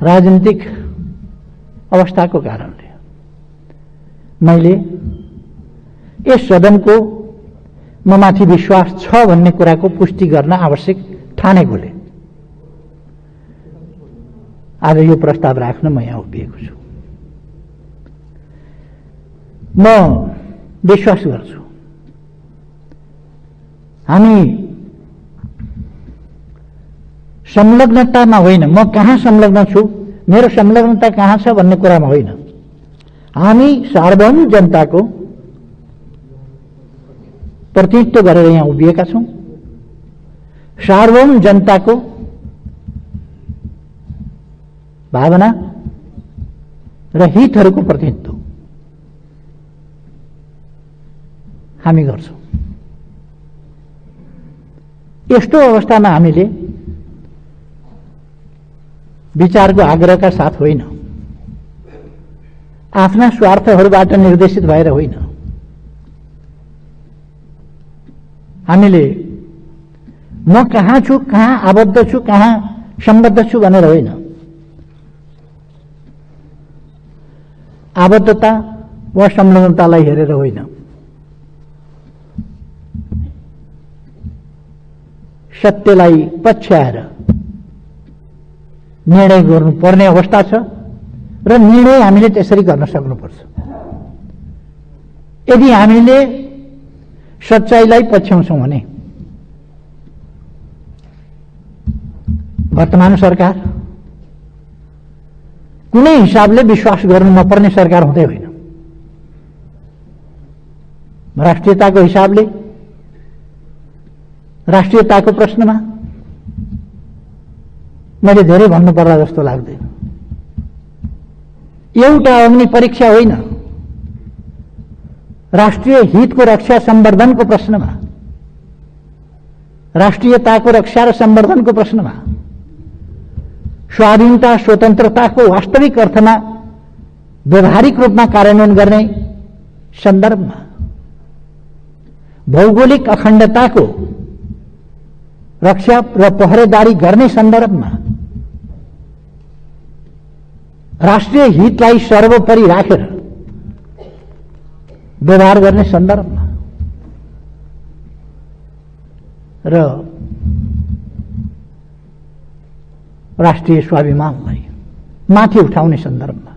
राजनीतिक अवस्थाको कारणले मैले यस सदनको ममाथि विश्वास छ भन्ने कुराको पुष्टि गर्न आवश्यक ठानेकोले आज यो प्रस्ताव राख्न म यहाँ उभिएको छु। म विश्वास गर्छु हामी संलग्नतामा होइन, म कहाँ संलग्न छु, मेरो संलग्नता कहाँ छ भन्ने कुरामा होइन, हामी सार्वभौम जनताको प्रतिनिधित्व गरेर यहाँ उभिएका छौं। सार्वभौम जनताको भावना र हितहरूको प्रतिनिधित्व हामी गर्छौं। यस्तो अवस्थामा हामीले विचारको आग्रहका साथ होइन, आफ्ना स्वार्थहरूबाट निर्देशित भएर होइन, हामीले म कहाँ छु, कहाँ आबद्ध छु, कहाँ सम्बद्ध छु भनेर होइन, आबद्धता वा संलग्नतालाई हेरेर होइन, सत्यलाई पछ्याएर निर्णय गर्नुपर्ने अवस्था छ र निर्णय हामीले त्यसरी गर्न सक्नुपर्छ। यदि हामीले सच्चाइलाई पछ्याउँछौं भने वर्तमान सरकार कुनै हिसाबले विश्वास गर्नु नपर्ने सरकार हुँदै होइन। राष्ट्रियताको हिसाबले, राष्ट्रियताको प्रश्नमा मैले धेरै भन्नु पर्ला जस्तो लाग्दैन। एउटा अग्नि परीक्षा होइन, राष्ट्रिय हितको रक्षा सम्वर्धनको प्रश्नमा, राष्ट्रियताको रक्षा र सम्वर्धनको प्रश्नमा, स्वाधीनता स्वतन्त्रताको वास्तविक अर्थमा व्यवहारिक रूपमा कार्यान्वयन गर्ने सन्दर्भमा, भौगोलिक अखण्डताको रक्षा र पहरेदारी गर्ने सन्दर्भमा, राष्ट्रिय हितलाई सर्वोपरि राखेर व्यवहार गर्ने सन्दर्भमा र राष्ट्रिय स्वाभिमानलाई माथि उठाउने सन्दर्भमा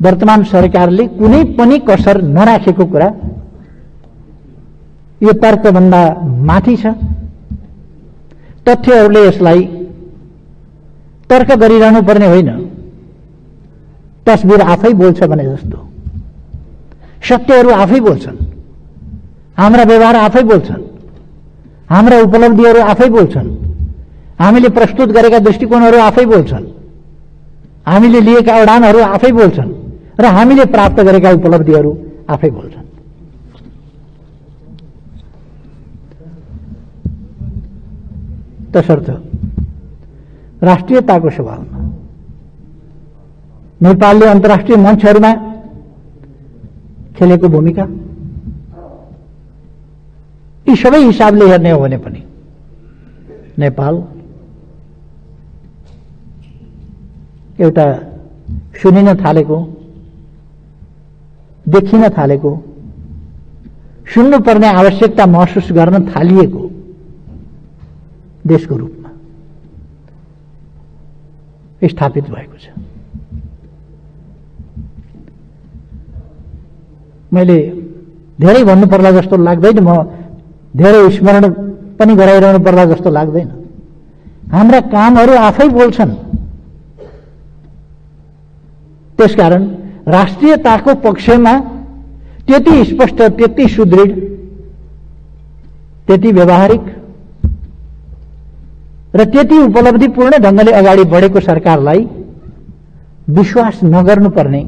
वर्तमान सरकारले कुनै पनि कसर नराखेको कुरा यो तर्कभन्दा माथि छ। तथ्यहरूले यसलाई तर्क गरिरहनु पर्ने होइन, तस्बिर आफै बोल्छ भने जस्तो सत्यहरू आफै बोल्छन्, हाम्रा व्यवहार आफै बोल्छन्, हाम्रा उपलब्धिहरू आफै बोल्छन्, हामीले प्रस्तुत गरेका दृष्टिकोणहरू आफै बोल्छन्, हामीले लिएका उडानहरू आफै बोल्छन् र हामीले प्राप्त गरेका उपलब्धिहरू आफै बोल्छन्। तसर्थ राष्ट्रियताको सवालमा नेपालले अन्तर्राष्ट्रिय मञ्चहरूमा खेलेको भूमिका यी सबै हिसाबले हेर्ने हो भने पनि नेपाल एउटा सुनिन थालेको, देखिन थालेको, सुन्नुपर्ने आवश्यकता महसुस गर्न थालिएको देशको रूपमा स्थापित भएको छ। मैले धेरै भन्नु पर्ला जस्तो लाग्दैन, म धेरै स्मरण पनि गराइरहनु पर्ला जस्तो लाग्दैन। हाम्रा कामहरू आफै बोल्छन्। त्यसकारण राष्ट्रियताको पक्षमा त्यति स्पष्ट, त्यति सुदृढ, त्यति व्यवहारिक र त्यति उपलब्धिपूर्ण ढंगले अगाडि बढेको सरकारलाई विश्वास नगर्नुपर्ने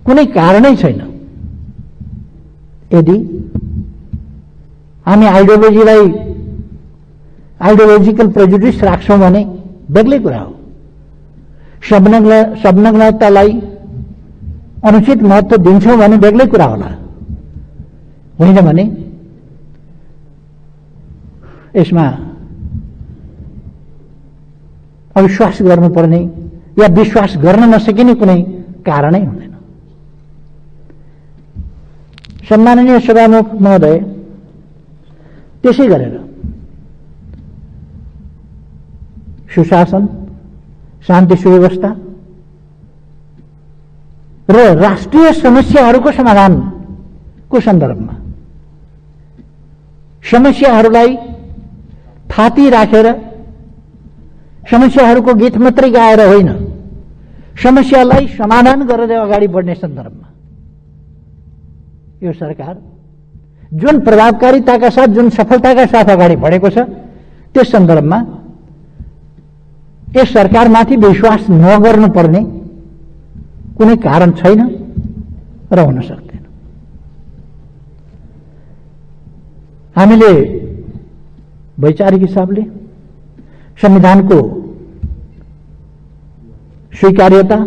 कुनै कारणै छैन। यदि हामी आइडियोलोजिकल प्रेजुडिस राख्छौं भने बेग्लै कुरा हो। संलग्नतालाई अनुचित महत्व दिन्छौं भने बेग्लै कुरा होला, होइन भने यसमा अविश्वास गर्नुपर्ने या विश्वास गर्न नसकिने कुनै कारणै हुँदैन। सम्माननीय सभामुख महोदय, त्यसै गरेर सुशासन, शान्ति सुव्यवस्था र राष्ट्रिय समस्याहरूको समाधानको सन्दर्भमा समस्याहरूलाई थाती राखेर समस्याहरूको गीत मात्रै गाएर होइन, समस्यालाई समाधान गरेर अगाडि बढ्ने सन्दर्भमा यो सरकार जुन प्रभावकारिताका साथ, जुन सफलताका साथ अगाडि बढेको छ, त्यस सन्दर्भमा यस सरकारमाथि विश्वास नगर्नुपर्ने कुनै कारण छैन र हुन सक्दैन। हामीले वैचारिक हिसाबले संविधानको स्वीकार्यता,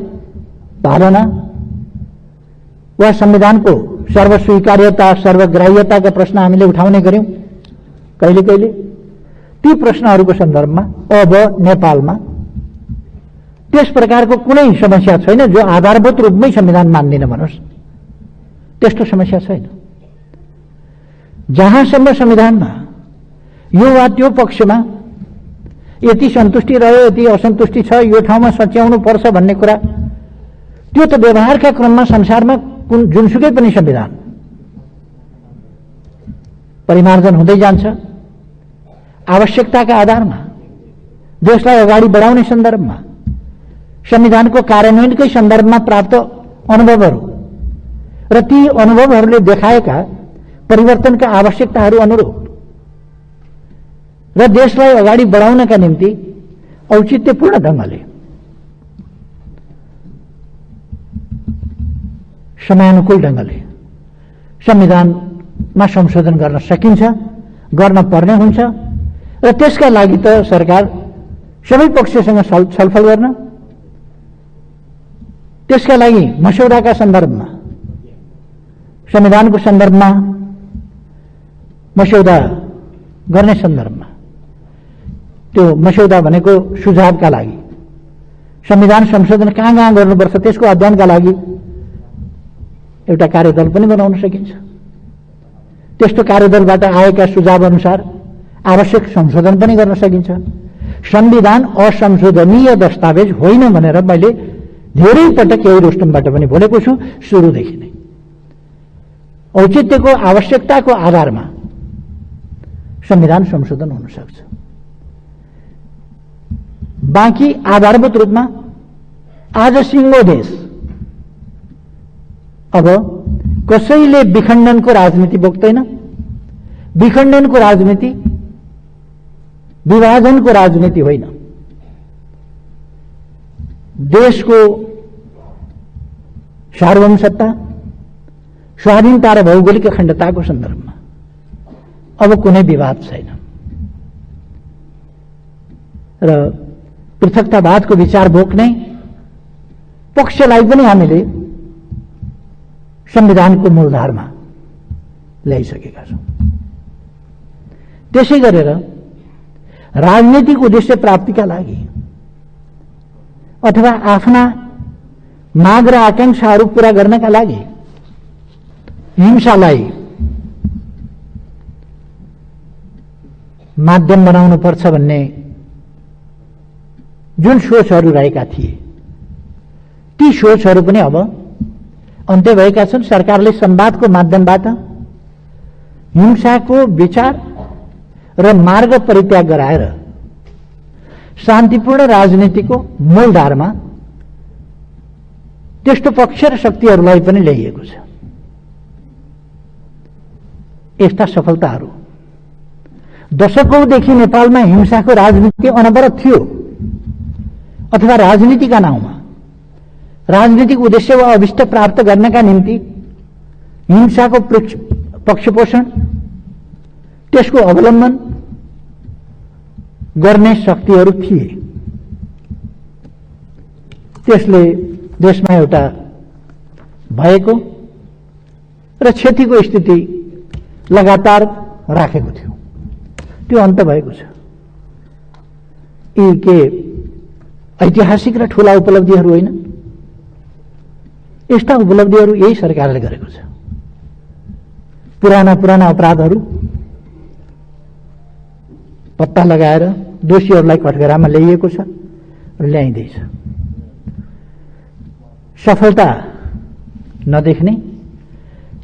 पालना वा संविधानको सर्वस्वीकार्यता, सर्वग्राह्यताका प्रश्न हामीले उठाउने गर्यौं कहिले कहिले। ती प्रश्नहरूको सन्दर्भमा अब नेपालमा त्यस प्रकारको कुनै समस्या छैन जो आधारभूत रूपमै संविधान मान्दैन भनोस्, त्यस्तो समस्या छैन। जहाँसम्म संविधानमा यो वा त्यो पक्षमा यति सन्तुष्टि रह्यो, यति असन्तुष्टि छ, यो ठाउँमा सच्याउनु पर्छ भन्ने कुरा, त्यो त व्यवहारका क्रममा संसारमा जुनसुकै पनि संविधान परिमार्जन हुँदै जान्छ। आवश्यकताका आधारमा देशलाई अगाडि बढाउने सन्दर्भमा संविधानको कार्यान्वयनकै सन्दर्भमा प्राप्त अनुभवहरू र ती अनुभवहरूले देखाएका परिवर्तनका आवश्यकताहरू अनुरूप र देशलाई अगाडि बढाउनका निम्ति औचित्यपूर्ण ढंगले समयानुकूल ढंगले संविधानमा संशोधन गर्न सकिन्छ, गर्न पर्ने हुन्छ र त्यसका लागि त सरकार सबै पक्षसँग छलफल गर्न, त्यसका लागि मस्यौदाका सन्दर्भमा, संविधानको सन्दर्भमा मस्यौदा गर्ने सन्दर्भमा, त्यो मस्यौदा भनेको सुझावका लागि, संविधान संशोधन कहाँ गर्नुपर्छ त्यसको अध्ययनका लागि एउटा कार्यदल पनि बनाउन सकिन्छ। त्यस्तो कार्यदलबाट आएका सुझाव अनुसार आवश्यक संशोधन पनि गर्न सकिन्छ। संविधान असंशोधनीय दस्तावेज होइन भनेर मैले धेरै पटक यही रोस्टमबाट पनि बोलेको छु सुरुदेखि नै। औचित्यको आवश्यकताको आधारमा संविधान संशोधन हुन सक्छ। बाँकी आधारभूत रूपमा आज सिङ्गो देश अब कसैले विखण्डनको राजनीति बोक्दैन। विखण्डनको राजनीति विभाजनको राजनीति होइन। देशको सार्वभौमसत्ता, स्वाधीनता र भौगोलिक अखण्डताको सन्दर्भमा अब कुनै विवाद छैन र पृथकतावादको विचार बोक्ने पक्षलाई पनि हामीले संविधानको मूलधारमा ल्याइसकेका छौं। त्यसै गरेर राजनीतिक उद्देश्य प्राप्तिका लागि अथवा आफ्ना माग र आकांक्षाहरू पूरा गर्नका लागि हिंसालाई माध्यम बनाउनु पर्छ भन्ने जुन सोचहरू रहेका थिए, ती सोचहरू पनि अब अन्त्य भएका छन्। सरकारले संवादको माध्यमबाट हिंसाको विचार र मार्ग परित्याग गराएर शान्तिपूर्ण राजनीतिको मूलधारमा त्यस्तो पक्ष र शक्तिहरूलाई पनि ल्याइएको छ। यस्ता सफलताहरू दशकौंदेखि नेपालमा हिंसाको राजनीति अनवरत थियो अथवा राजनीतिका नाउँमा राजनीतिक उद्देश्य वा अभिष्ट प्राप्त गर्नका निम्ति हिंसाको पक्षपोषण, त्यसको अवलम्बन गर्ने शक्तिहरू थिए। त्यसले देशमा एउटा भएको र क्षतिको स्थिति लगातार राखेको थियो। त्यो अन्त भएको छ। यी के ऐतिहासिक र ठूला उपलब्धिहरू होइन, यस्ता उपलब्धिहरू यही सरकारले गरेको छ। पुराना अपराधहरू पत्ता लगाएर दोषीहरूलाई कठघरामा ल्याइएको छ र ल्याइँदैछ। सफलता नदेख्ने,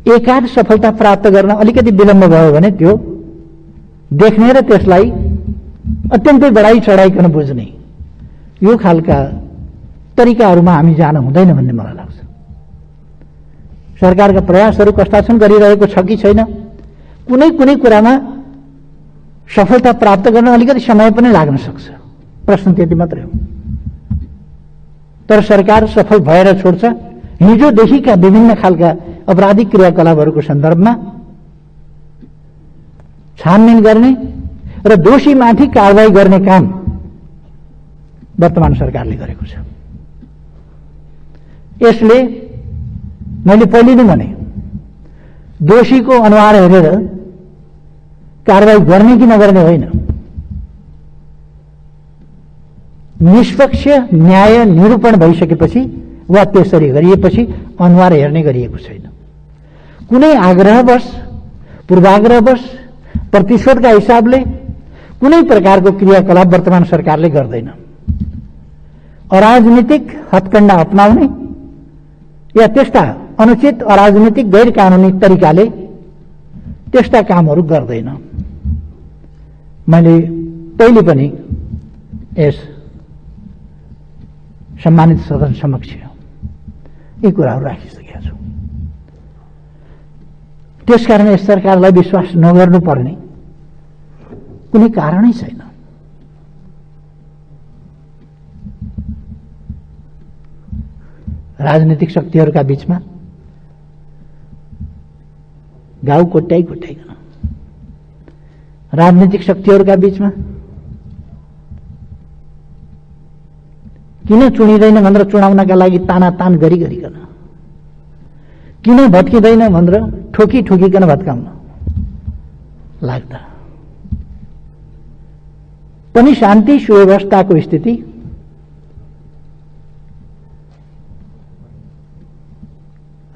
एकाध सफलता प्राप्त गर्न अलिकति विलम्ब भयो भने त्यो देख्ने र त्यसलाई अत्यन्तै बढाई चढाइकन बुझ्ने, यो खालका तरिकाहरूमा हामी जान हुँदैन भन्ने मलाई लाग्छ। सरकारका प्रयासहरू कस्ता छन्, गरिरहेको छ कि छैन, कुनै कुरामा सफलता प्राप्त गर्न अलिकति समय पनि लाग्न सक्छ, प्रश्न त्यति मात्रै हो। तर सरकार सफल भएर छोड्छ। हिजोदेखिका विभिन्न खालका अपराधिक क्रियाकलापहरूको सन्दर्भमा छानबिन गर्ने र दोषीमाथि कारबाही गर्ने काम वर्तमान सरकारले गरेको छ। यसले मैले पहिले नै भने, दोषीको अनुहार हेरेर कारबाही गर्ने कि नगर्ने होइन, निष्पक्ष न्याय निरूपण भइसकेपछि वा त्यसरी गरिएपछि अनुहार हेर्ने गरिएको छैन। कुनै आग्रहवश, पूर्वाग्रहवश, प्रतिशोधका हिसाबले कुनै प्रकारको क्रियाकलाप वर्तमान सरकारले गर्दैन। अराजनीतिक हत्कण्डा अपनाउने या त्यस्ता अनुचित अराजनीतिक गैर कानूनी तरिकाले त्यस्ता कामहरू गर्दैन। मैले पहिले पनि यस सम्मानित सदन समक्ष यी कुराहरू राखिसकेका छु। त्यसकारण यस सरकारलाई विश्वास नगर्नुपर्ने कुनै कारणै छैन। राजनीतिक शक्तिहरूका बीचमा गाउँ कोट्याइकन, राजनीतिक शक्तिहरूका बीचमा किन चुनिँदैन भनेर चुनाउनका लागि तानातान गरिकन, किन भत्किँदैन भनेर ठोकिकन भत्काउन लाग्दा पनि शान्ति सुव्यवस्थाको स्थिति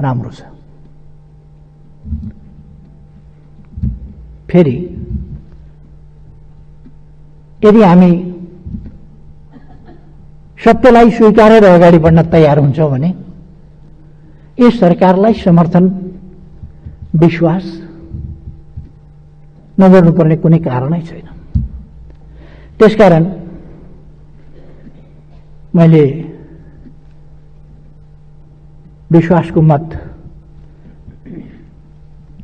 राम्रो छ। फेरि यदि हामी सत्यलाई स्वीकारेर अगाडि बढ्न तयार हुन्छौं भने यस सरकारलाई समर्थन, विश्वास नगर्नुपर्ने कुनै कारणै छैन। त्यसकारण मैले विश्वासको मत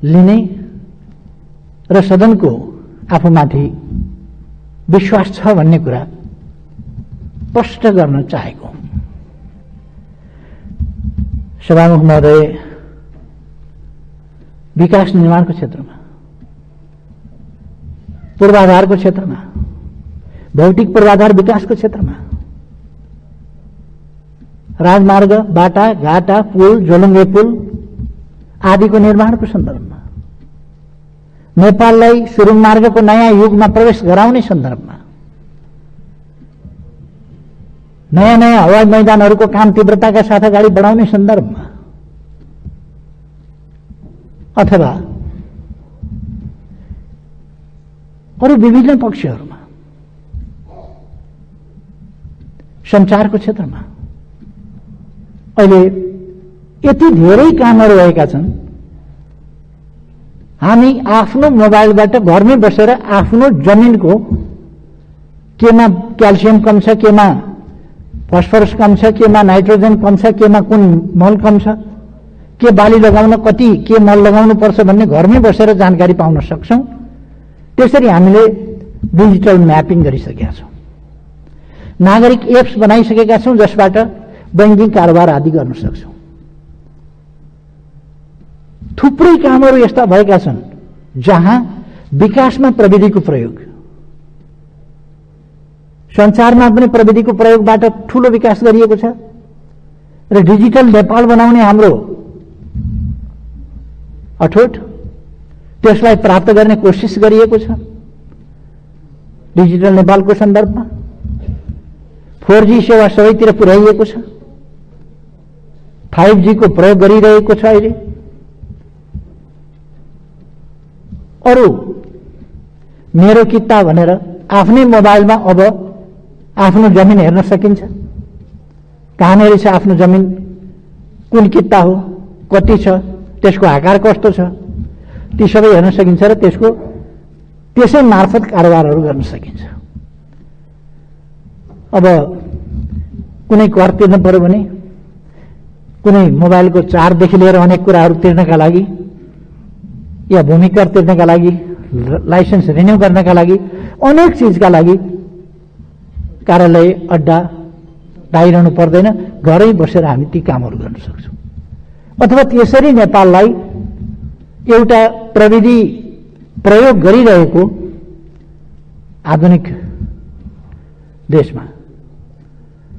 लिने र सदनको आफूमाथि विश्वास छ भन्ने कुरा स्पष्ट गर्न चाहेको। सभामुख महोदय, विकास निर्माणको क्षेत्रमा, पूर्वाधारको क्षेत्रमा, भौतिक पूर्वाधार विकासको क्षेत्रमा, राजमार्ग, बाटा, घाटा, पुल, जोलुङ्गे पुल आदिको निर्माणको सन्दर्भमा, नेपाललाई सुरुङ मार्गको नयाँ युगमा प्रवेश गराउने सन्दर्भमा, नयाँ हवाई मैदानहरूको काम तीव्रताका साथ अगाडि बढाउने सन्दर्भमा, अथवा अरू विभिन्न पक्षहरूमा, सञ्चारको क्षेत्रमा अहिले यति धेरै कामहरू भएका छन्। हामी आफ्नो मोबाइलबाट घरमै बसेर आफ्नो जमिनको केमा क्याल्सियम कम छ, केमा फस्फरस कम छ, केमा नाइट्रोजन कम छ, केमा कुन मल कम छ, के बाली लगाउन कति के मल लगाउनु पर्छ भन्ने घरमै बसेर जानकारी पाउन सक्छौं। त्यसरी हामीले डिजिटल म्यापिङ गरिसकेका छौं। नागरिक एप्स बनाइसकेका छौं जसबाट बैंकिङ कारोबार आदि गर्न सक्छौं। थुप्रै कामहरू यस्ता भएका छन् जहाँ विकासमा प्रविधिको प्रयोग, संचारमा पनि प्रविधिको प्रयोगबाट ठूलो विकास गरिएको छ र डिजिटल नेपाल बनाउने हाम्रो अठोट त्यसलाई प्राप्त गर्ने कोसिस गरिएको छ। डिजिटल नेपालको सन्दर्भमा 4G सेवा सबैतिर पुर्याइएको छ, 5G को प्रयोग गरिरहेको छ। अहिले अरू मेरो किता भनेर आफ्नै मोबाइलमा अब आफ्नो जमिन हेर्न सकिन्छ। कहाँनिर छ आफ्नो जमिन, कुन किता हो, कति छ, त्यसको आकार कस्तो छ, ती सबै हेर्न सकिन्छ र त्यसै मार्फत कारोबारहरू गर्न सकिन्छ। अब कुनै कर तिर्नु पर्यो भने, कुनै मोबाइलको चार्जदेखि लिएर अनेक कुराहरू तिर्नका लागि या भूमि कर तिर्नका लागि, लाइसेन्स रिन्यू गर्नका लागि, अनेक चिजका लागि कार्यालय अड्डा धाइरहनु पर्दैन। घरै बसेर हामी ती कामहरू गर्न सक्छौँ। अथवा त्यसरी नेपाललाई एउटा प्रविधि प्रयोग गरिरहेको आधुनिक देशमा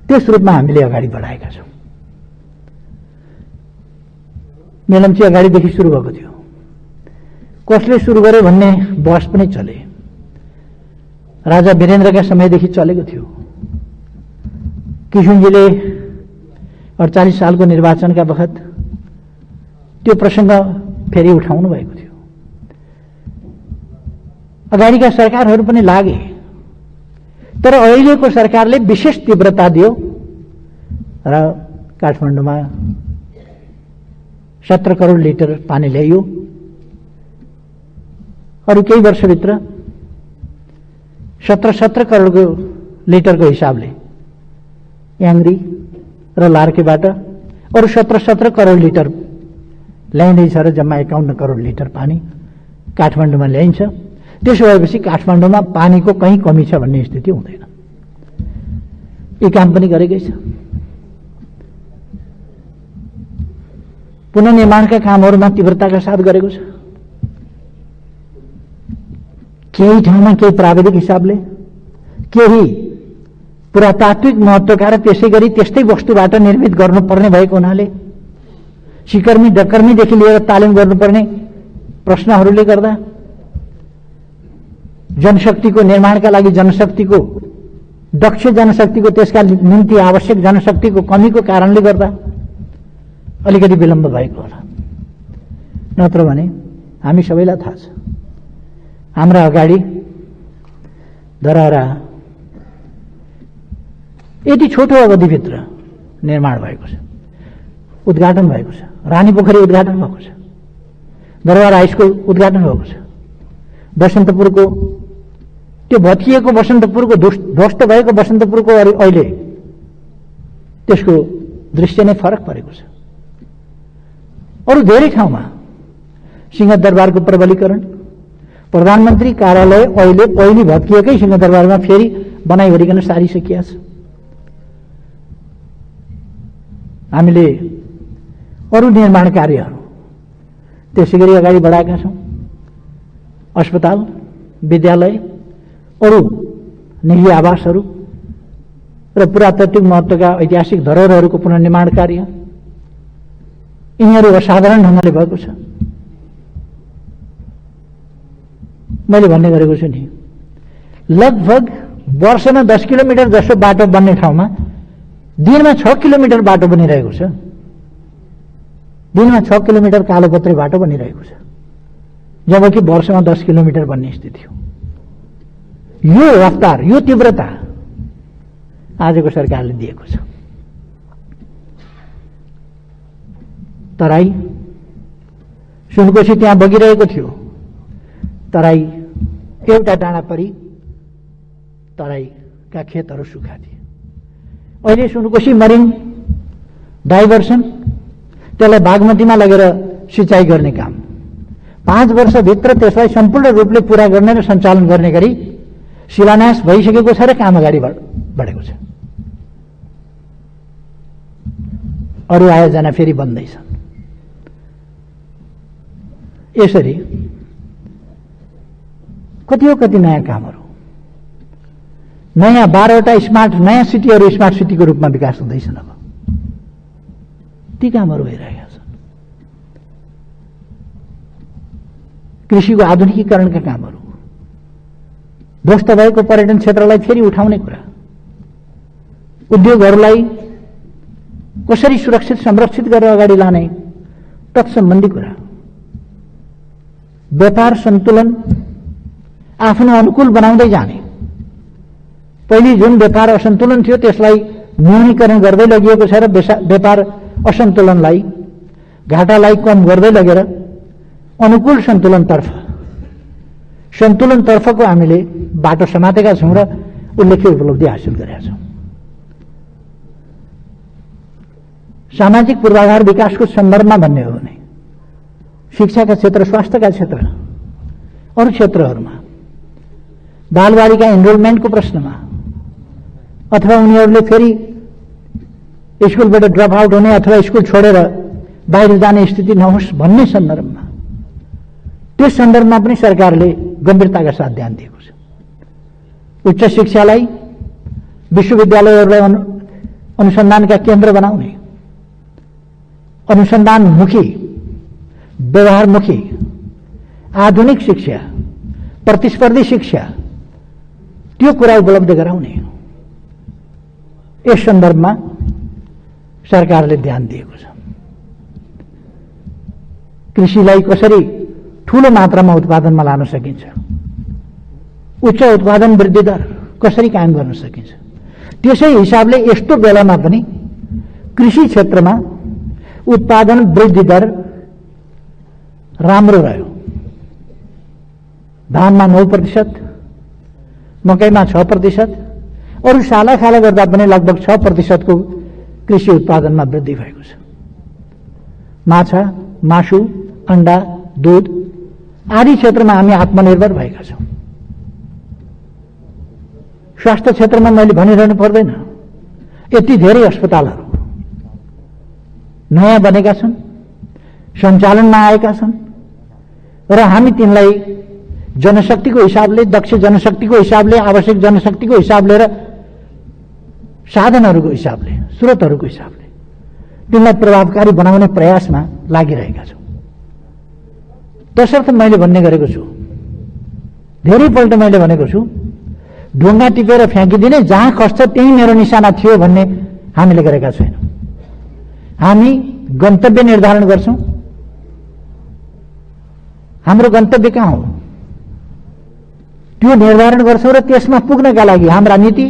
त्यस रूपमा हामीले अगाडि बढाएका छौँ। मेलम्ची अगाडिदेखि सुरु भएको थियो। कसले सुरु गर्यो भन्ने बहस पनि चले। राजा वीरेन्द्रका समयदेखि चलेको थियो। किशुनजीले 48 सालको निर्वाचनका बखत त्यो प्रसङ्ग फेरि उठाउनु भएको थियो। अगाडिका सरकारहरू पनि लागे, तर अहिलेको सरकारले विशेष तीव्रता दियो र काठमाडौँमा 17 करोड लिटर पानी ल्याइयो। अरू केही वर्षभित्र 17 करोडको लिटरको हिसाबले याङ्ग्री र लार्केबाट अरू 17 करोड लिटर ल्याइँदैछ र जम्मा 51 करोड लिटर पानी काठमाडौँमा ल्याइन्छ। त्यसो भएपछि काठमाडौँमा पानीको कहीँ कमी छ भन्ने स्थिति हुँदैन। यी काम पनि गरेकै छ। पुनर्निर्माणका कामहरूमा तीव्रताका साथ गरेको छ। केही ठाउँमा केही प्राविधिक हिसाबले, केही पुरातात्विक महत्त्वका र त्यसै गरी त्यस्तै वस्तुबाट निर्मित गर्नुपर्ने भएको हुनाले सिकर्मी डकर्मीदेखि लिएर तालिम गर्नुपर्ने प्रश्नहरूले गर्दा जनशक्तिको निर्माणका लागि जनशक्तिको दक्ष जनशक्तिको त्यसका निम्ति आवश्यक जनशक्तिको कमीको कारणले गर्दा अलिकति विलम्ब भएको होला। नत्र भने हामी सबैलाई थाहा छ हाम्रा अगाडि धरहरा यति छोटो अवधिभित्र निर्माण भएको छ, उद्घाटन भएको छ। रानीपोखरी उद्घाटन भएको छ, दरबार हाइस्कुल उद्घाटन भएको छ, बसन्तपुरको त्यो भत्किएको बसन्तपुरको ध्वस्त भएको बसन्तपुरको अहिले त्यसको दृश्य नै फरक परेको छ। अरू धेरै ठाउँमा सिंहदरबारको प्रबलीकरण, प्रधानमन्त्री कार्यालय अहिले पहिले भत्किएकै सिंहदरबारमा फेरि बनाइवरिकन सारिसकिया छ। हामीले अरू निर्माण कार्यहरू त्यसै गरी अगाडि बढाएका छौँ। अस्पताल, विद्यालय, अरू निजी आवासहरू र पुरातात्विक महत्त्वका ऐतिहासिक धरोहरहरूको पुनर्निर्माण कार्य यिनीहरू असाधारण ढङ्गले भएको छ। मैले भन्ने गरेको छु नि, लगभग वर्षमा 10 किलोमिटर जसो बाटो बन्ने ठाउँमा दिनमा 6 किलोमिटर बाटो बनिरहेको छ। दिनमा 6 किलोमिटर कालोपत्रे बाटो बनिरहेको छ, जबकि वर्षमा 10 किलोमिटर बन्ने स्थिति हो। यो रफ्तार, यो तीव्रता आजको सरकारले दिएको छ। तराई सुनकोशी त्यहाँ बगिरहेको थियो, तराई एउटा डाँडा परी तराईका खेतहरू सुक्खा थिए। अहिले सुनकोशी मरिन डाइभर्सन, त्यसलाई बागमतीमा लगेर सिंचाइ गर्ने काम 5 वर्षभित्र त्यसलाई सम्पूर्ण रूपले पूरा गर्ने र सञ्चालन गर्ने गरी शिलान्यास भइसकेको छ र काम अगाडि बढेको छ। अरू आयोजना फेरि बन्दैछन्। यसरी कति नयाँ कामहरू, नयाँ 12वटा स्मार्ट नयाँ सिटीहरू स्मार्ट सिटीको रूपमा विकास हुँदैछन्। अब ती कामहरू भइरहेका छन्। कृषिको आधुनिकीकरणका कामहरू, ध्वस्त भएको पर्यटन क्षेत्रलाई फेरि उठाउने कुरा, उद्योगहरूलाई कसरी सुरक्षित संरक्षित गरेर अगाडि लाने तत्सम्बन्धी कुरा, व्यापार सन्तुलन आफ्नो अनुकूल बनाउँदै जाने। पहिले जुन व्यापार असन्तुलन थियो त्यसलाई न्यूनीकरण गर्दै लगिएको छ र व्यापार असन्तुलनलाई, घाटालाई कम गर्दै लगेर अनुकूल सन्तुलनतर्फको हामीले बाटो समातेका छौँ र उल्लेख्य उपलब्धि हासिल गरेका छौँ। सामाजिक पूर्वाधार विकासको सन्दर्भमा भन्ने हो भने शिक्षाका क्षेत्र, स्वास्थ्यका क्षेत्र, अरू क्षेत्रहरूमा, बालबालिका इनरोलमेन्टको प्रश्नमा अथवा उनीहरूले फेरि स्कुलबाट ड्रप आउट हुने अथवा स्कुल छोडेर बाहिर जाने स्थिति नहोस् भन्ने सन्दर्भमा, त्यस सन्दर्भमा पनि सरकारले गम्भीरताका साथ ध्यान दिएको छ। उच्च शिक्षालाई, विश्वविद्यालयहरूलाई अनुसन्धानका केन्द्र बनाउने, अनुसन्धानमुखी, व्यवहारमुखी, आधुनिक शिक्षा, प्रतिस्पर्धी शिक्षा, त्यो कुरा उपलब्ध गराउने, यस सन्दर्भमा सरकारले ध्यान दिएको छ। कृषिलाई कसरी ठूलो मात्रामा उत्पादनमा लान सकिन्छ, उच्च उत्पादन वृद्धि दर कसरी कायम गर्न सकिन्छ, त्यसै हिसाबले यस्तो बेलामा पनि कृषि क्षेत्रमा उत्पादन वृद्धि दर राम्रो रह्यो। धानमा 9%, मकैमा 6%, अरू सालाखाला गर्दा पनि लगभग 6% को कृषि उत्पादनमा वृद्धि भएको छ। माछा, मासु, अंडा, दूध आदि क्षेत्रमा हामी आत्मनिर्भर भएका छौँ। स्वास्थ्य क्षेत्रमा मैले भनिरहनु पर्दैन, यति धेरै अस्पतालहरू नयाँ बनेका छन्, सञ्चालनमा आएका छन् र हामी तिनलाई जनशक्तिको हिसाबले, दक्ष जनशक्तिको हिसाबले, आवश्यक जनशक्तिको हिसाबले र साधनहरूको हिसाबले, स्रोतहरूको हिसाबले तिनलाई प्रभावकारी बनाउने प्रयासमा लागिरहेका छौँ। तसर्थ मैले भन्ने गरेको छु, धेरैपल्ट मैले भनेको छु, ढुङ्गा टिपेर फ्याँकिदिने, जहाँ खस्छ त्यही मेरो निशाना थियो भन्ने हामीले गरेका छैनौँ। हामी गन्तव्य निर्धारण गर्छौँ। हाम्रो गन्तव्य कहाँ हो त्यो निर्धारण गर्छौँ र त्यसमा पुग्नका लागि हाम्रा नीति,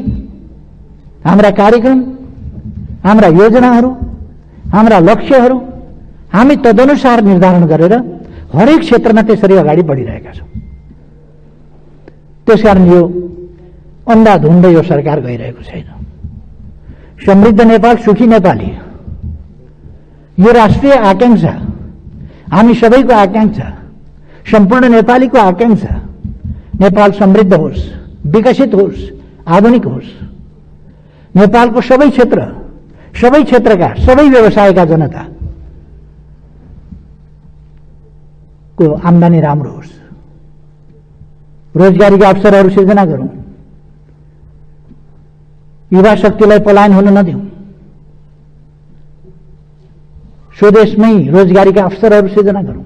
हाम्रा कार्यक्रम, हाम्रा योजनाहरू, हाम्रा लक्ष्यहरू हामी तदनुसार निर्धारण गरेर हरेक क्षेत्रमा त्यसरी अगाडि बढिरहेका छौँ। त्यसकारण यो अन्धाधुन्द यो सरकार गइरहेको छैन। समृद्ध नेपाल, सुखी नेपाली यो राष्ट्रिय आकांक्षा, हामी सबैको आकांक्षा, सम्पूर्ण नेपालीको आकांक्षा। नेपाल समृद्ध होस्, विकसित होस्, आधुनिक होस्। नेपालको सबै क्षेत्र, सबै क्षेत्रका, सबै व्यवसायका जनता को आम्दानी राम्रो होस्, रोजगारीका अवसरहरू सिर्जना गरौँ, युवा शक्तिलाई पलायन हुन नदिउँ, स्वदेशमै रोजगारीका अवसरहरू सिर्जना गरौँ।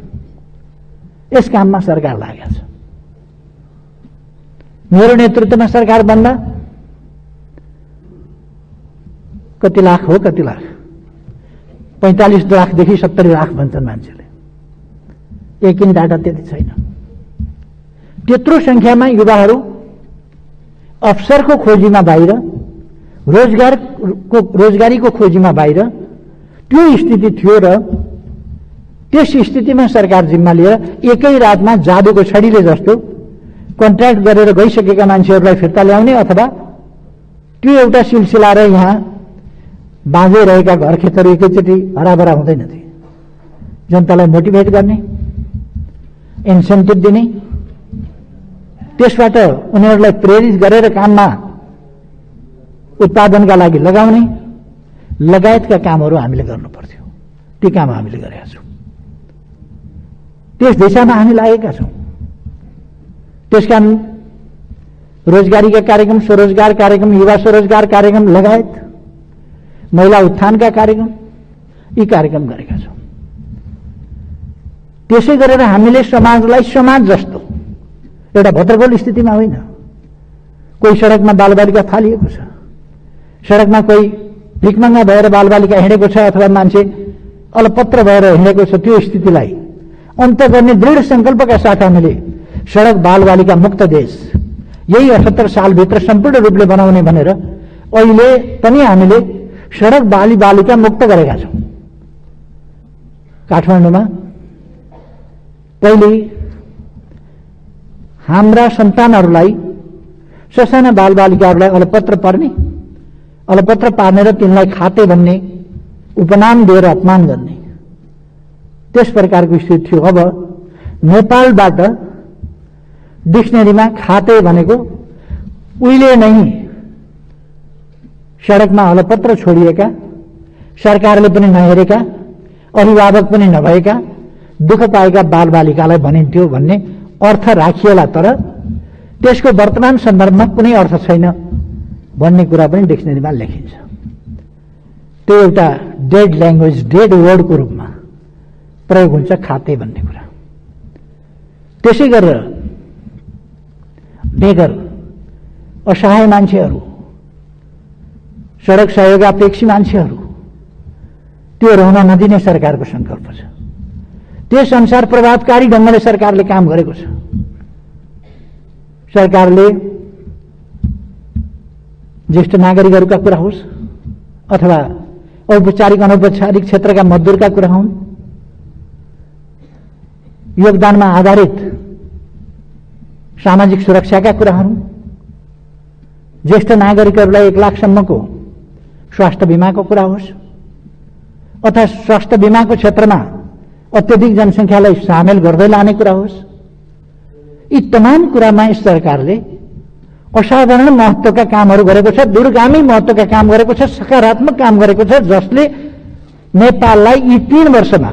यस काममा सरकार लागेको छ। मेरो नेतृत्वमा सरकार बन्दा कति लाख हो, कति लाख, 45 लाखदेखि 70 लाख भन्छन् मान्छेले। एकिन डाटा त्यति छैन। त्यत्रो संख्यामा युवाहरू अवसरको खोजीमा बाहिर, रोजगारीको खोजीमा बाहिर, त्यो स्थिति थियो र त्यस स्थितिमा सरकार जिम्मा लिएर एकै रातमा जादुको छडीले जस्तो कन्ट्र्याक्ट गरेर गइसकेका मान्छेहरूलाई फिर्ता ल्याउने अथवा त्यो एउटा सिलसिला र यहाँ बाँझै रहेका घरखेतहरू एकैचोटि हराभरा हुँदैनथे। जनतालाई मोटिभेट गर्ने, इन्सेन्टिभ दिने, त्यसबाट उनीहरूलाई प्रेरित गरेर काममा उत्पादनका लागि लगाउने लगायतका कामहरू हामीले गर्नु पर्थ्यो। ती काम हामीले गरेका छौँ। त्यस दिशामा हामी लागेका छौँ। त्यसकारण रोजगारीका कार्यक्रम, स्वरोजगार कार्यक्रम, युवा स्वरोजगार कार्यक्रम लगायत महिला उत्थानका कार्यक्रम, यी कार्यक्रम गरेका छौँ। त्यसै गरेर हामीले समाजलाई समाज जस्तो एउटा भद्रगोल स्थितिमा होइन, कोही सडकमा बालबालिका फालिएको छ, सडकमा कोही भिखमङ्गा भएर बालबालिका हिँडेको छ अथवा मान्छे अलपत्र भएर हिँडेको छ, त्यो स्थितिलाई अन्त गर्ने दृढ संकल्पका साथ हामीले सडक बालबालिका मुक्त देश यही 78 सालभित्र सम्पूर्ण रूपले बनाउने भनेर अहिले पनि हामीले सडक बालिका मुक्त गरेका छौं। काठमाडौँमा पहिले हाम्रा सन्तानहरूलाई, ससाना बालबालिकाहरूलाई अलपत्र पार्ने र तिनलाई खाते भन्ने उपनाम दिएर अपमान गर्ने त्यस प्रकारको स्थिति थियो। अब नेपालबाट डिक्सनरीमा खाते भनेको उहिले नै सडकमा अलपत्र छोडिएका, सरकारले पनि नहेरेका, अभिभावक पनि नभएका, दुःख पाएका बालबालिकालाई भनिन्थ्यो भन्ने अर्थ राखिएला, तर त्यसको वर्तमान सन्दर्भमा कुनै अर्थ छैन भन्ने कुरा पनि डिक्सनरीमा लेखिन्छ। त्यो एउटा डेड ल्याङ्ग्वेज, डेड वर्डको रूपमा प्रयोग हुन्छ खाते भन्ने कुरा। त्यसै गरेर बेगर, असहाय मान्छेहरू, सडक सहयोगापेक्षी मान्छेहरू, त्यो रहन नदिने सरकारको संकल्प छ। त्यस अनुसार प्रभावकारी ढंगले सरकारले काम गरेको छ। सरकारले ज्येष्ठ नागरिकहरूका कुरा होस् अथवा औपचारिक अनौपचारिक क्षेत्रका मजदुरका कुरा हुन्, योगदानमा आधारित सामाजिक सुरक्षाका कुराहरू, ज्येष्ठ नागरिकहरूलाई 1 लाखसम्मको स्वास्थ्य बीमाको कुरा होस् अथवा स्वास्थ्य बीमाको क्षेत्रमा अत्यधिक जनसङ्ख्यालाई सामेल गर्दै लाने कुरा होस्, यी तमाम कुरामा यस सरकारले असाधारण महत्त्वका कामहरू गरेको छ, दूरगामी महत्त्वका काम गरेको छ, सकारात्मक काम गरेको छ, जसले नेपाललाई यी 3 वर्षमा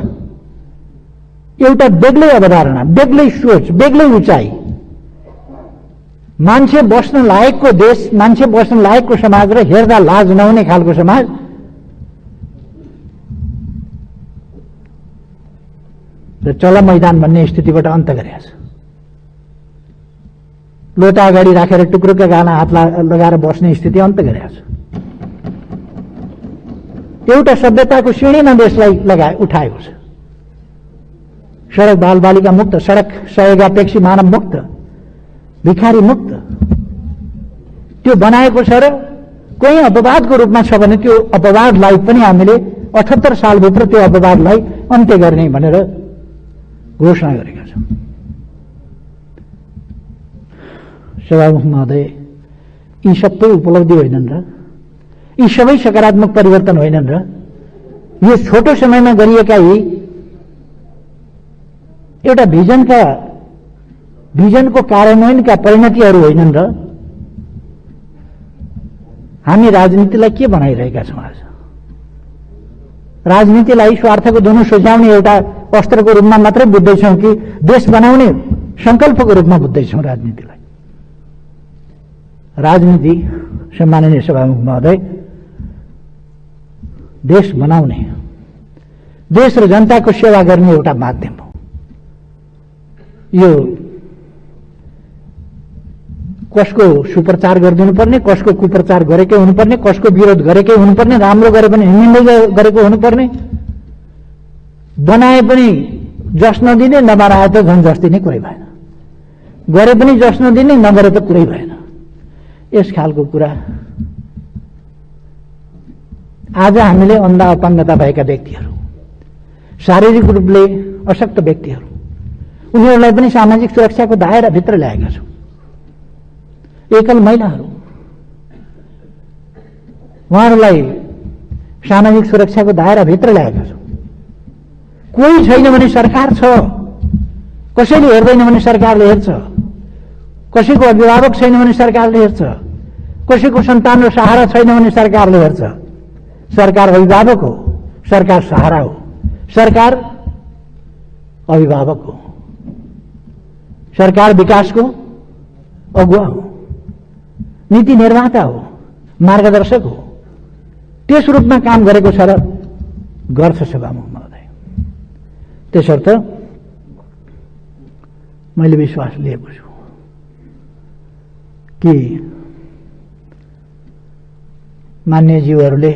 एउटा बेग्लै अवधारणा, बेग्लै सोच, बेग्लै उचाइ, मान्छे बस्न लायकको देश, मान्छे बस्न लायकको समाज र हेर्दा लाज नहुने खालको समाज र चल मैदान भन्ने स्थितिबाट अन्त गरेको छ। लोटा अगाडि राखेर टुक्रोका गाना हात लगाएर बस्ने स्थिति अन्त गरेको छ। एउटा सभ्यताको श्रेणीमा देशलाई उठाएको छ। सडक बालबालिका मुक्त, सडक सहयोगापेक्षी मानव मुक्त, भिखारी मुक्त त्यो बनाएको छ र कोही अपवादको रूपमा छ भने त्यो अपवादलाई पनि हामीले 78 सालभित्र त्यो अपवादलाई अन्त्य गर्ने भनेर घोषणा गरेका छौं। सभामुख महोदय, यी सबै उपलब्धि होइनन् र यी सबै सकारात्मक परिवर्तन होइनन् र यो छोटो समयमा गरिएका यी एउटा भिजनको कार्यान्वयनका परिणतिहरू होइनन् र हामी राजनीतिलाई के बनाइरहेका छौं? आज राजनीतिलाई स्वार्थको धुनो सोझ्याउने एउटा अस्त्रको रूपमा मात्रै बुझ्दैछौं कि देश बनाउने संकल्पको रूपमा बुझ्दैछौं राजनीतिलाई? राजनीति, सम्माननीय सभामुख महोदय, देश बनाउने, देश र जनताको सेवा गर्ने एउटा माध्यम हो। यो कसको सुप्रचार गरिदिनु पर्ने, कसको कुप्रचार गरेकै हुनुपर्ने, कसको विरोध गरेकै हुनुपर्ने, राम्रो गरे पनि निन्दै गरेको हुनुपर्ने, बनाए पनि जस नदिने, नबनाए त झन् जस दिने कुरै भएन, गरे पनि जस नदिने, नगरे त कुरै भएन। यस खालको कुरा आज हामीले अन्धा अपाङ्गता भएका व्यक्तिहरू, शारीरिक रूपले अशक्त व्यक्तिहरू, उनीहरूलाई पनि सामाजिक सुरक्षाको दायराभित्र ल्याएका छौं। एकल महिलाहरू, उहाँहरूलाई सामाजिक सुरक्षाको दायराभित्र ल्याएका छौं। कोही छैन भने सरकार छ, कसैले हेर्दैन भने सरकारले हेर्छ, कसैको अभिभावक छैन भने सरकारले हेर्छ, कसैको सन्तान र सहारा छैन भने सरकारले हेर्छ। सरकार अभिभावक हो, सरकार सहारा हो, सरकार अभिभावक हो, सरकार विकासको अगुवा हो, नीति निर्माता हो, मार्गदर्शक हो। त्यस रूपमा काम गरेको छ र गर्छ सभामुख महोदय। त्यसर्थ मैले विश्वास लिएको छु कि मान्यज्यूहरूले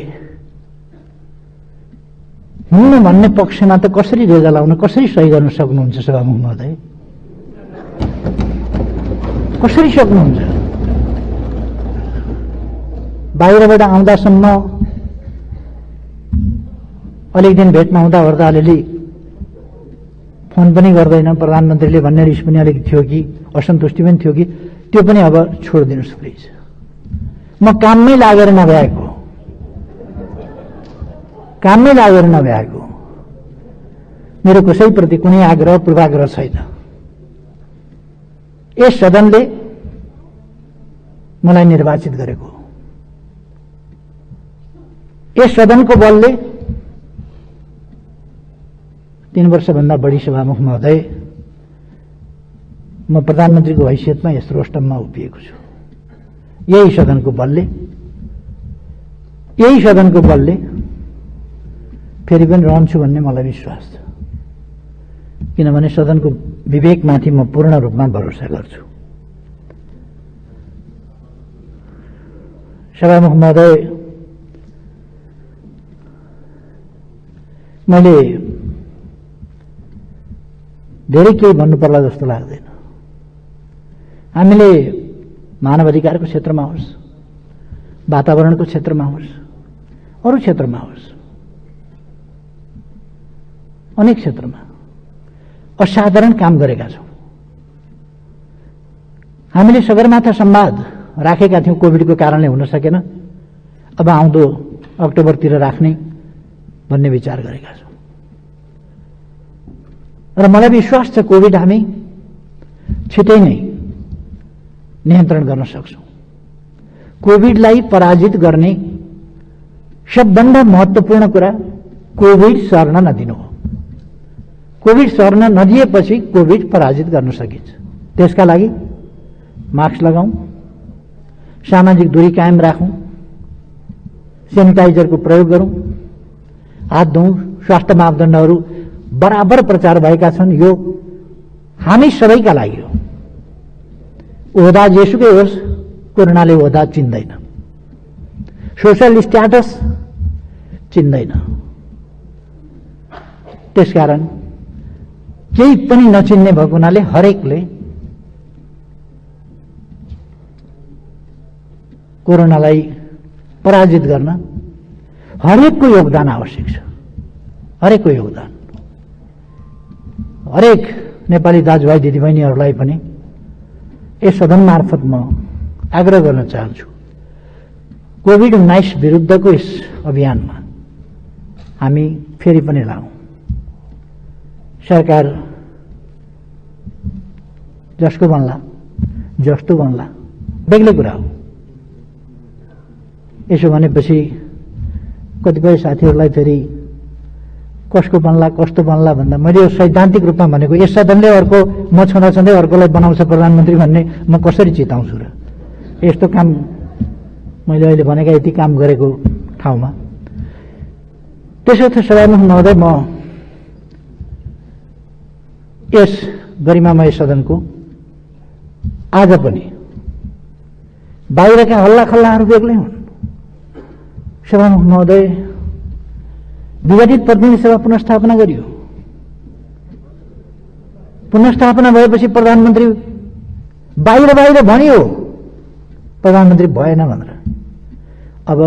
हुन्न भन्ने पक्षमा त कसरी ढोका लाउन, कसरी सही गर्न सक्नुहुन्छ सभामुख महोदय? कसरी सक्नुहुन्छ? बाहिरबाट आउँदासम्म अलिक दिन भेट नहुँदा ओर्दा अलिअलि फोन पनि गर्दैन प्रधानमन्त्रीले भन्ने रिस पनि अलिक थियो कि असन्तुष्टि पनि थियो कि त्यो पनि अब छोडिदिनुहोस् प्लिज। म काममै लागेर नभ्याएको मेरो कसैप्रति कुनै आग्रह पूर्वाग्रह छैन। यस सदनले मलाई निर्वाचित गरेको, यस सदनको बलले 3 वर्षभन्दा बढी सभामुख महोदय म प्रधानमन्त्रीको हैसियतमा यस्तो स्टममा उभिएको छु। यही सदनको बलले फेरि पनि रहन्छु भन्ने मलाई विश्वास छ, किनभने सदनको विवेकमाथि म पूर्ण रूपमा भरोसा गर्छु। सभामुख महोदय, मैले धेरै केही भन्नु पर्ला जस्तो लाग्दैन। हामीले मानव अधिकारको क्षेत्रमा होस्, वातावरणको क्षेत्रमा होस्, अरू क्षेत्रमा होस्, अनेक क्षेत्रमा असाधारण काम गरेका छौं। हामीले सगरमाथा संवाद राखेका थियौं, कोभिडको कारणले हुन सकेन। अब आउँदो अक्टोबरतिर राख्ने भन्ने विचार गरेका छौं र मलाई विश्वास छ कोभिड हामी छिटै नै नियन्त्रण गर्न सक्छौं। कोभिडलाई पराजित गर्ने सबभन्दा महत्त्वपूर्ण कुरा कोभिड सर्न नदिनु हो। कोभिड सर्न नदिएपछि कोभिड पराजित गर्न सकिन्छ। त्यसका लागि मास्क लगाऊं, सामाजिक दूरी कायम राखौं, सेनिटाइजरको प्रयोग गरौं, हात धौं, स्वास्थ्य मापदण्डहरू बराबर प्रचार भएका छन्। यो हामी सबैका लागि हो। ओहदा जेसुकै होस्, कोरोनाले ओहदा चिन्दैन, सोशल स्ट्याटस चिन्दैन। त्यसकारण केही पनि नचिन्ने भएको हुनाले हरेकले कोरोनालाई पराजित गर्न हरेकको योगदान आवश्यक छ। हरेकको योगदान, हरेक नेपाली दाजुभाइ दिदीबहिनीहरूलाई पनि यस सदन मार्फत म आग्रह गर्न चाहन्छु, कोभिड-19 विरुद्धको यस अभियानमा हामी फेरि पनि लागौं। सरकार जसको बन्ला, जस्तो बन्ला बेग्लै कुरा हो। यसो भनेपछि कतिपय साथीहरूलाई फेरि कसको बन्ला, कस्तो बन्ला भन्दा मैले यो सैद्धान्तिक रूपमा भनेको, यस सदनले अर्को म छँदै अर्कोलाई बनाउँछ प्रधानमन्त्री भन्ने म कसरी चिताउँछु र? यस्तो काम मैले अहिले भनेका यति काम गरेको ठाउँमा। त्यसर्थ सभामुख महोदय, म यस गरिमामय सदनको आज पनि बाहिरका हल्लाखल्लाहरू बेग्लै हुन्। सभामुख महोदय, विघटित प्रतिनिधि सभा पुनर्स्थापना गरियो। पुनर्स्थापना भएपछि प्रधानमन्त्री बाहिर भनियो प्रधानमन्त्री भएन भनेर। अब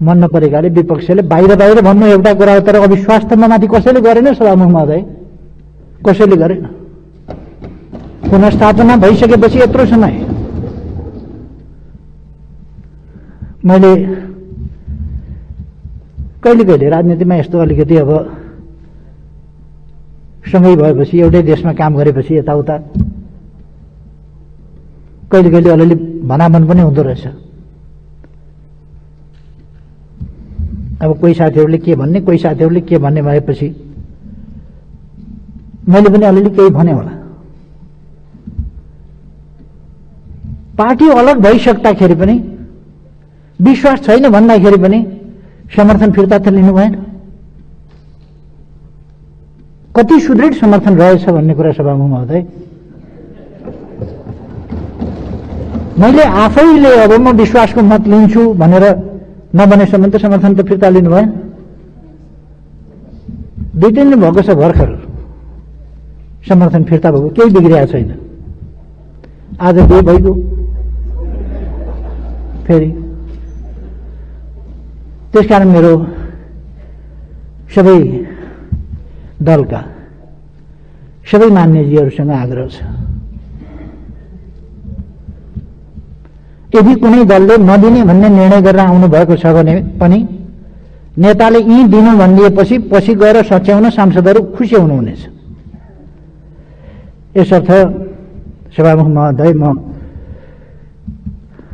मन नपरेकाले विपक्षले बाहिर भन्नु एउटा कुरा हो, तर अविश्वास त माथि कसैले गरेन सभामुख महोदय, कसैले गरेन। पुनर्स्थापना भइसकेपछि यत्रो समय मैले कहिले राजनीतिमा यस्तो अलिकति अब सँगै भएपछि एउटै देशमा काम गरेपछि यताउता कहिले अलिअलि भनाभन पनि हुँदो रहेछ। अब कोही साथीहरूले के भन्ने, कोही साथीहरूले के भन्ने भएपछि मैले पनि अलिअलि केही भने होला। पार्टी अलग भइसक्दाखेरि पनि, विश्वास छैन भन्दाखेरि पनि समर्थन फिर्ता त लिनु भएन। कति सुदृढ समर्थन रहेछ भन्ने कुरा सभामुख महोदय मैले आफैले अब म विश्वासको मत लिन्छु भनेर नबनेसम्म त समर्थन त फिर्ता लिनु भयो। 2 दिन भएको छ भर्खर समर्थन फिर्ता भएको, केही बिग्रिएको छैन। आज के भइगयो फेरि। त्यसकारण मेरो सबै दलका सबै मान्यजीहरूसँग आग्रह छ, यदि कुनै दलले नदिने भन्ने निर्णय गरेर आउनु भएको छ भने पनि नेताले यी दिनु भनिदिएपछि पछि गएर सच्याउन सांसदहरू खुसी हुनुहुनेछ। यसर्थ सभामुख महोदय, म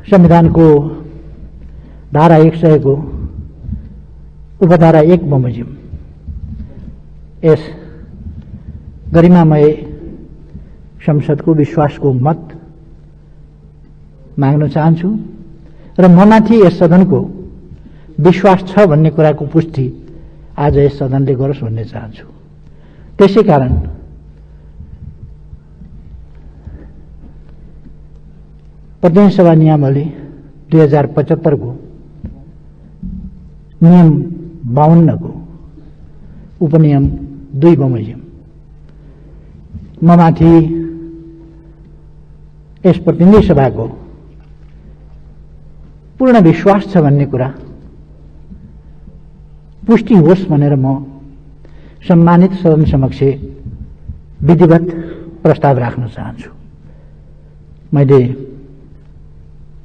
संविधानको धारा 100 को उपधारा 1 बमोजिम यस गरिमामय संसदको विश्वासको मत माग्न चाहन्छु र ममाथि यस सदनको विश्वास छ भन्ने कुराको पुष्टि आज यस सदनले गरोस् भन्ने चाहन्छु। त्यसैकारण प्रतिनिधि सभा नियमावली 2075 को नियम 52 को उपनियम 2 बमोजिम ममाथि यस प्रतिनिधि सभाको पूर्ण विश्वास छ भन्ने कुरा पुष्टि होस् भनेर म सम्मानित सदन समक्ष विधिवत प्रस्ताव राख्न चाहन्छु। मैले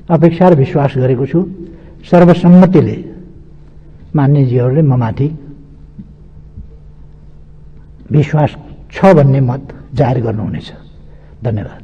अपेक्षा र विश्वास गरेको छु सर्वसम्मतिले मान्यजीहरूले ममाथि विश्वास छ भन्ने मत जाहेर गर्नुहुनेछ। धन्यवाद।